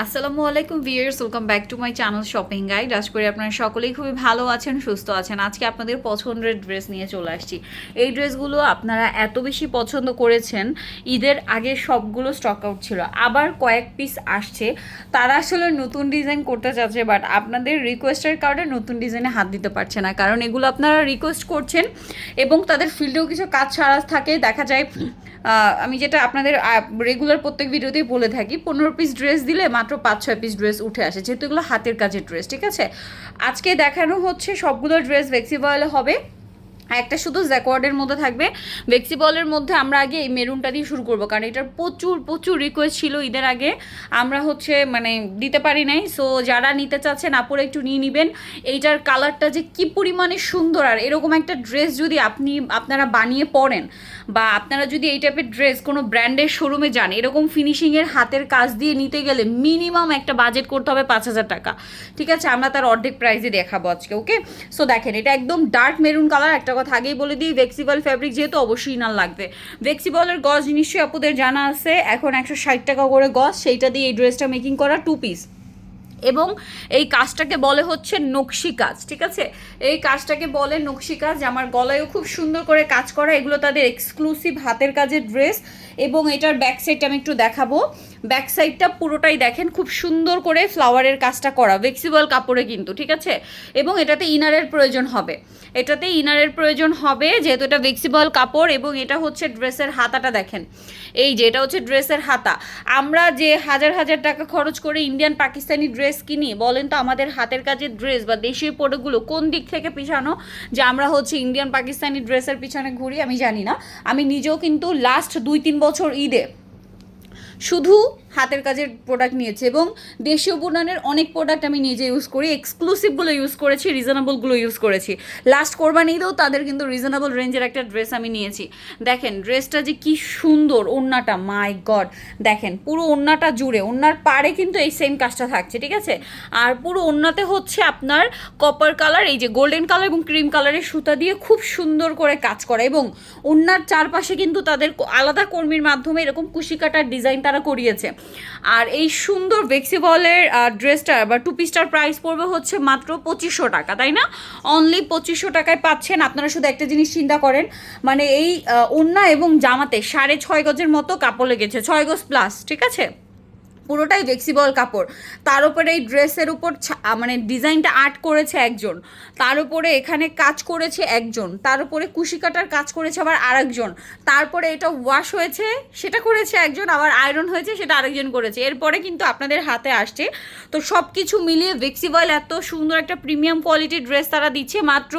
আসসালামু আলাইকুম viewers, welcome back to my channel shopping guide. আশা করি আপনারা সকলেই খুবই ভালো আছেন, সুস্থ আছেন। আজকে আপনাদের পছন্দের ড্রেস নিয়ে চলে আসছি। এই ড্রেসগুলো আপনারা এত বেশি পছন্দ করেছেন, ঈদের আগে সবগুলো স্টক আউট ছিল, আবার কয়েক পিস আসছে। তারা আসলে নতুন ডিজাইন করতে চাচ্ছে, বাট আপনাদের রিকোয়েস্টের কারণে নতুন ডিজাইনে হাত দিতে পারছে না, কারণ এগুলো আপনারা রিকোয়েস্ট করছেন এবং তাদের ফিল্ডেও কিছু কাজ ছাড়া থাকে। দেখা যায় আমি যেটা আপনাদের রেগুলার প্রত্যেক ভিডিওতেই বলে থাকি, 15 পিস ড্রেস দিলে মাত্র 5-6 পিস ড্রেস উঠে আসে, যেহেতু এগুলো হাতের কাজের ড্রেস। ঠিক আছে, আজকে দেখানো হচ্ছে সবগুলো ড্রেস ভেক্সিবয়েলে হবে। একটা শুধু জ্যাকওয়ার্ডের মধ্যে থাকবে। ভেক্সিবলের মধ্যে আমরা আগে এই মেরুনটা দিয়ে শুরু করবো, কারণ এটার প্রচুর প্রচুর রিকোয়েস্ট ছিল ঈদের আগে, আমরা দিতে পারি নাই। সো যারা নিতে চাচ্ছেন আপুরা একটু নিয়ে নেবেন। এইটার কালারটা যে কি পরিমাণে সুন্দর, আর এরকম একটা ড্রেস যদি আপনারা বানিয়ে পরেন, বা আপনারা যদি এই টাইপের ড্রেস কোনো ব্র্যান্ডের শোরুমে যান, এরকম ফিনিশিংয়ের হাতের কাজ দিয়ে নিতে গেলে মিনিমাম একটা বাজেট করতে হবে 5,000 টাকা। ঠিক আছে, আমরা তার অর্ধেক প্রাইসে দেখাবো আজকে। ওকে, সো দেখেন এটা একদম ডার্ক মেরুন কালার। একটা কথা আগেই বলে দিই, ভেক্সিবল ফ্যাব্রিক যেহেতু অবশ্যই ইনার লাগবে। ভেক্সিবলের গজ নিশ্চয়ই আপুদের জানা আছে, এখন 160 টাকা করে গজ, সেইটা দিয়ে এই ড্রেসটা মেকিং করা 2 পিস। এবং এই কাজটাকে বলে হচ্ছে নকশি কাজ। ঠিক আছে, এই কাজটাকে বলে নকশি কাজ। আমার গলায়ও খুব সুন্দর করে কাজ করা, এগুলো তাদের এক্সক্লুসিভ হাতের কাজের ড্রেস। এবং এটার ব্যাক সাইডটা আমি একটু দেখাবো। ব্যাক সাইডটা পুরোটাই দেখেন খুব সুন্দর করে ফ্লাওয়ারের কাজটা করা, ভেক্সিবল কাপড়ে কিন্তু। ঠিক আছে, এবং এটাতে ইনারের প্রয়োজন হবে, যেহেতু এটা ভেক্সিবল কাপড়। এবং এটা হচ্ছে ড্রেসের হাতাটা দেখেন, এই যে এটা হচ্ছে ড্রেসের হাতা। আমরা যে হাজার হাজার টাকা খরচ করে ইন্ডিয়ান পাকিস্তানি ড্রেস কিনি, বলেন তো আমাদের হাতের কাজের ড্রেস বা দেশীয় প্রোডাক্টগুলো কোন দিক থেকে পিছানো যে আমরা হচ্ছে ইন্ডিয়ান পাকিস্তানি ড্রেসের পিছনে ঘুরি? আমি জানি না। আমি নিজেও কিন্তু লাস্ট 2-3 বছর ঈদে শুধু হাতের কাজের প্রোডাক্ট নিয়েছি, এবং দেশীয় বুনানের অনেক প্রোডাক্ট আমি নিজে ইউজ করি। এক্সক্লুসিভগুলো ইউজ করেছি, রিজনেবলগুলো ইউজ করেছি। লাস্ট কোরবানিতেও তাদের কিন্তু রিজনেবল রেঞ্জের একটা ড্রেস আমি নিয়েছি। দেখেন ড্রেসটা যে কি সুন্দর, ওড়নাটা মাই গড, দেখেন পুরো ওড়নাটা জুড়ে, ওড়নার পাড়ে কিন্তু এই সেম কাজটা থাকছে। ঠিক আছে, আর পুরো ওড়নাতে হচ্ছে আপনার কপার কালার, এই যে গোল্ডেন কালার এবং ক্রিম কালারের সুতা দিয়ে খুব সুন্দর করে কাজ করা। এবং ওড়নার চারপাশে কিন্তু তাদের আলাদা কর্মীর মাধ্যমে এরকম কুশি কাটার ডিজাইন তারা করিয়েছে। আর এই সুন্দর ভেক্সিবলের ড্রেসটার বা 2 পিসটার প্রাইস পড়বে হচ্ছে মাত্র 2500 টাকা, তাই না? অনলি 2500 টাকায় পাচ্ছেন। আপনারা শুধু একটা জিনিস চিন্তা করেন, মানে এই ওড়না এবং জামাতে 6.5 গজের মতো কাপড় লেগেছে, 6 গজ প্লাস। ঠিক আছে, পুরোটাই ভেক্সিবল কাপড়। তার উপরে এই ড্রেসের উপর ডিজাইনটা আর্ট করেছে একজন, তার উপরে এখানে কাজ করেছে একজন, তার উপরে কুশি কাটার কাজ করেছে আবার আরেকজন, তারপরে এটা ওয়াশ হয়েছে সেটা করেছে একজন, আবার আয়রন হয়েছে সেটা আরেকজন করেছে, এরপরে কিন্তু আপনাদের হাতে আসছে। তো সব কিছু মিলিয়ে ভেক্সিবল এত সুন্দর একটা প্রিমিয়াম কোয়ালিটির ড্রেস তারা দিচ্ছে মাত্র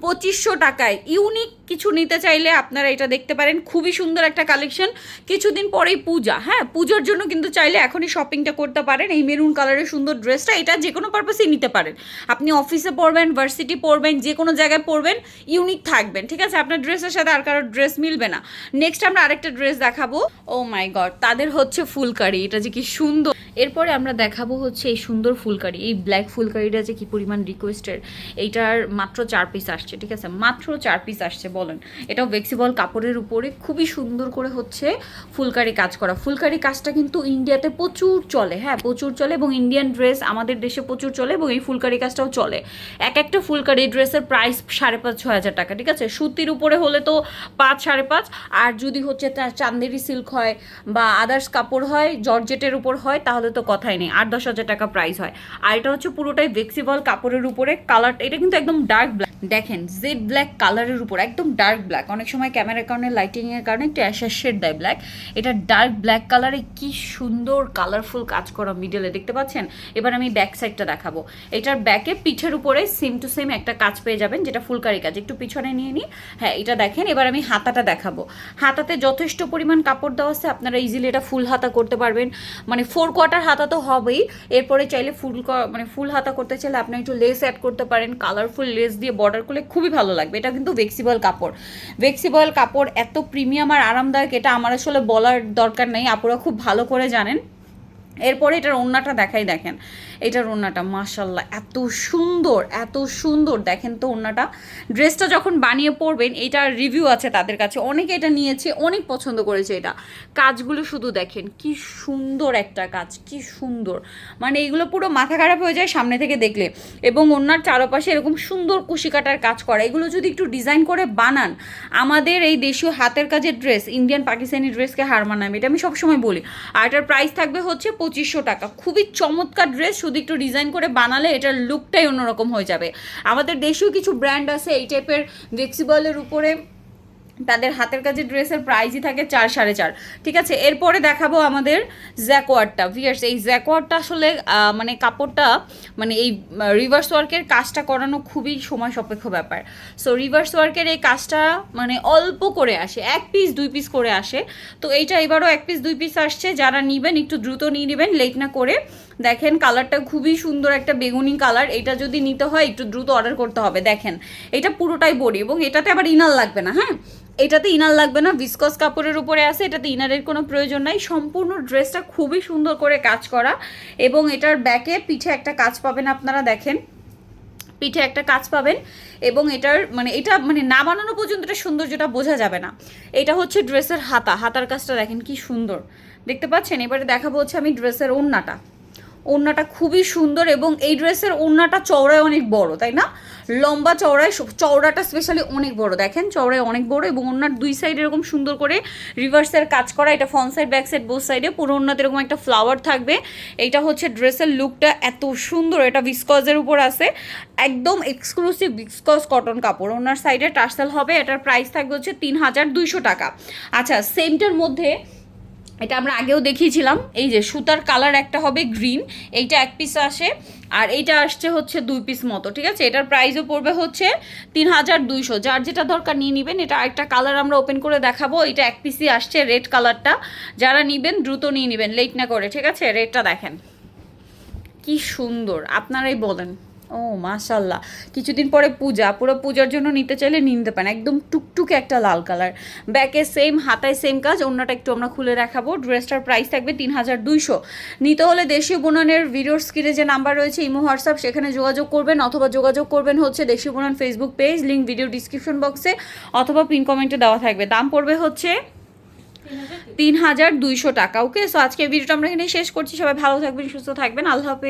2500 টাকায়। ইউনিক কিছু নিতে চাইলে আপনারা এটা দেখতে পারেন, খুবই সুন্দর একটা কালেকশন। কিছুদিন পরেই পূজা, হ্যাঁ পুজোর জন্য কিন্তু চাইলে এখনই শপিংটা করতে পারেন। এই মেরুন কালারের সুন্দর ড্রেসটা, এটা যে কোনো পারপাসেই নিতে পারেন। আপনি অফিসে পরবেন, ভার্সিটি পরবেন, যে কোনো জায়গায় পরবেন, ইউনিক থাকবেন। ঠিক আছে, আপনার ড্রেসের সাথে আর কারোর ড্রেস মিলবে না। নেক্সট আমরা আরেকটা ড্রেস দেখাবো। ও মাই গড, তাদের হচ্ছে ফুলকারি, এটা যে কি সুন্দর। এরপরে আমরা দেখাবো হচ্ছে এই সুন্দর ফুলকারি, এই ব্ল্যাক ফুলকারিটা যে কি পরিমাণ রিকোয়েস্টের। এইটার মাত্র 4 পিস আসছে। ঠিক আছে, মাত্র 4 পিস আসছে, বলেন। এটাও ভেক্সিবল কাপড়ের উপরে খুবই সুন্দর করে হচ্ছে ফুলকারি কাজ করা। ফুলকারি কাজটা কিন্তু ইন্ডিয়াতে প্রচুর চলে, হ্যাঁ প্রচুর চলে, এবং ইন্ডিয়ান ড্রেস আমাদের দেশে প্রচুর চলে, এবং এই ফুলকারি কাজটাও চলে। একটা ফুলকারি ড্রেসের প্রাইস 5,500-6,000 টাকা। ঠিক আছে, সুতির উপরে হলে তো 5-5.5, আর যদি হচ্ছে চান্দেরি সিল্ক হয় বা আদার্স কাপড় হয়, জর্জেটের উপর হয়, তাহলে তো কথাই নেই, 8-10 হাজার টাকা প্রাইস হয়। আর এটা হচ্ছে পুরোটাই ভেক্সিবল কাপড়ের উপরে। কালারটা এটা কিন্তু একদম ডার্ক ব্ল্যাক, দেখেন জেড ব্ল্যাক কালারের উপর, একদম ডার্ক ব্ল্যাক। অনেক সময় ক্যামেরার কারণে লাইটিংয়ের কারণে একটু অ্যাশের শেড দেয় ব্ল্যাক, এটা ডার্ক ব্ল্যাক কালারে কি সুন্দর কালারফুল কাজ করা মিডলে, দেখতে পাচ্ছেন? এবার আমি ব্যাক সাইডটা দেখাবো। এটার ব্যাকে পিঠের উপরে সেম টু সেম একটা কাজ পেয়ে যাবেন, যেটা ফুলকারি কাজ। একটু পিছনে নিয়ে নিই, হ্যাঁ এটা দেখেন। এবার আমি হাতাটা দেখাবো। হাতাতে যথেষ্ট পরিমাণ কাপড় দেওয়া আছে, আপনারা ইজিলি এটা ফুল হাতা করতে পারবেন, 4 কোয়ার্টার হাতা তো হবেই। এরপরে চাইলে ফুল হাতা করতে চাইলে আপনি একটু লেস অ্যাড করতে পারেন, কালারফুল লেস দিয়ে বর্ডার করলে খুবই ভালো লাগবে। এটা কিন্তু ভেক্সিবল কাপড়। ভেক্সিবল কাপড় এত প্রিমিয়াম আর আরামদায়ক, এটা আমার আসলে বলার দরকার নেই, আপুরা খুব ভালো করে জানেন। এরপরে এটার ওড়নাটা দেখাই, দেখেন এটার ওড়নাটা মাশাল্লাহ এত সুন্দর, এত সুন্দর। দেখেন তো ওড়নাটা, ড্রেসটা যখন বানিয়ে পরবেন, এটার রিভিউ আছে তাদের কাছে, অনেকে এটা নিয়েছে, অনেক পছন্দ করেছে এটা। কাজগুলো শুধু দেখেন কি সুন্দর একটা কাজ, কি সুন্দর, মানে এইগুলো পুরো মাথা খারাপ হয়ে যায় সামনে থেকে দেখলে। এবং ওড়নার চারপাশে এরকম সুন্দর কুশি কাটার কাজ করা, এগুলো যদি একটু ডিজাইন করে বানান, আমাদের এই দেশীয় হাতের কাজের ড্রেস ইন্ডিয়ান পাকিস্তানি ড্রেসকে হার মানাবে, এটা আমি সবসময় বলি। আর এটার প্রাইস থাকবে হচ্ছে 2500 টাকা। খুবই চমৎকার ড্রেস, শুধু একটু ডিজাইন করে বানালে এটার লুকটাই অন্যরকম হয়ে যাবে। আমাদের দেশেও কিছু ব্র্যান্ড আছে এই টাইপের ফ্লেক্সিবলের উপরে, তাদের হাতের কাজের ড্রেসের প্রাইসই থাকে 4 4.5। ঠিক আছে, এরপরে দেখাবো আমাদের জ্যাকোয়ারটা। ভিয়ার্স, এই জ্যাকোয়ারটা আসলে মানে কাপড়টা, মানে এই রিভার্স ওয়ার্কের কাজটা করানো খুবই সময় সাপেক্ষ ব্যাপার। সো রিভার্স ওয়ার্কের এই কাজটা মানে অল্প করে আসে, 1 পিস 2 পিস করে আসে। তো এইটা এবারও 1 পিস 2 পিস আসছে, যারা নেবেন একটু দ্রুত নিয়ে নেবেন, লেট না করে। দেখেন কালারটা খুবই সুন্দর, একটা বেগুনি কালার। এটা যদি নিতে হয় একটু দ্রুত অর্ডার করতে হবে। দেখেন এটা পুরোটাই বডি, এবং এটাতে আবার ইনার লাগবে না। হ্যাঁ, এটাতে ইনার লাগবে না, ভিসকস কাপড়ের উপরে আছে, এটাতে ইনারের কোনো প্রয়োজন নাই। সম্পূর্ণ ড্রেসটা খুবই সুন্দর করে কাজ করা, এবং এটার ব্যাকে পিঠে একটা কাজ পাবেন আপনারা, দেখেন পিঠে একটা কাজ পাবেন। এবং এটার মানে এটা মানে না বানানো পর্যন্ত এটা সৌন্দর্যটা বোঝা যাবে না। এটা হচ্ছে ড্রেসের হাতা, হাতার কাজটা দেখেন কি সুন্দর, দেখতে পাচ্ছেন। এবারে দেখাবো হচ্ছে আমি ড্রেসের ওড়নাটা। ওড়নাটা খুবই সুন্দর, এবং এই ড্রেসের ওড়নাটা চওড়ায় অনেক বড়, তাই না? লম্বা চওড়ায়, চওড়াটা স্পেশালি অনেক বড়, দেখেন চওড়ায় অনেক বড়। এবং ওড়নার 2 সাইড এরকম সুন্দর করে রিভার্সের কাজ করা, এটা front side back side both সাইডে, পুরো ওড়নাতে এরকম একটা ফ্লাওয়ার থাকবে। এইটা হচ্ছে ড্রেসের লুকটা এত সুন্দর। এটা ভিসকজের উপর আছে, একদম এক্সক্লুসিভ ভিসকস কটন কাপড়। ওনার সাইডে টার্সেল হবে। এটার প্রাইস থাকবে হচ্ছে 3200 টাকা। আচ্ছা, সেমটার মধ্যে এটা আমরা আগেও দেখিয়েছিলাম, এই যে সুতার কালার একটা হবে গ্রিন, এইটা 1 পিস আসে, আর এইটা আসছে হচ্ছে 2 পিস মতো। ঠিক আছে, এটার প্রাইসও পড়বে হচ্ছে 3200। যার যেটা দরকার নিয়ে নেবেন। এটা একটা কালার আমরা ওপেন করে দেখাবো, এটা 1 পিসই আসছে, রেড কালারটা। যারা নেবেন দ্রুত নিয়ে নেবেন, লেট না করে। ঠিক আছে, রেডটা দেখেন কি সুন্দর, আপনারাই বলেন। ও মাশাল্লাহ, কিছুদিন পরে পূজা, পুরো পূজার জন্য নিতে চাইলে নিতে পারেন। একদম টুকটুকে একটা লাল কালার, ব্যাকে সেম, হাতায় সেম কাজ। অন্যটা একটু আমরা খুলে দেখাবো। ড্রেসটার প্রাইস থাকবে 3200। নিতে হলে দেশীয় বুননের ভিডিওর স্ক্রিনে যে নাম্বার রয়েছে ইমো হোয়াটসঅ্যাপ, সেখানে যোগাযোগ করবেন, অথবা যোগাযোগ করবেন হচ্ছে দেশীয় বুনন Facebook page, link video description বক্সে অথবা পিন কমেন্টে দেওয়া থাকবে। দাম পড়বে হচ্ছে 3200 টাকা। ওকে, সো আজকে ভিডিওটা আমরা এখানে শেষ করছি। সবাই ভালো থাকবেন, সুস্থ থাকবেন, আল্লাহ হাফেজ।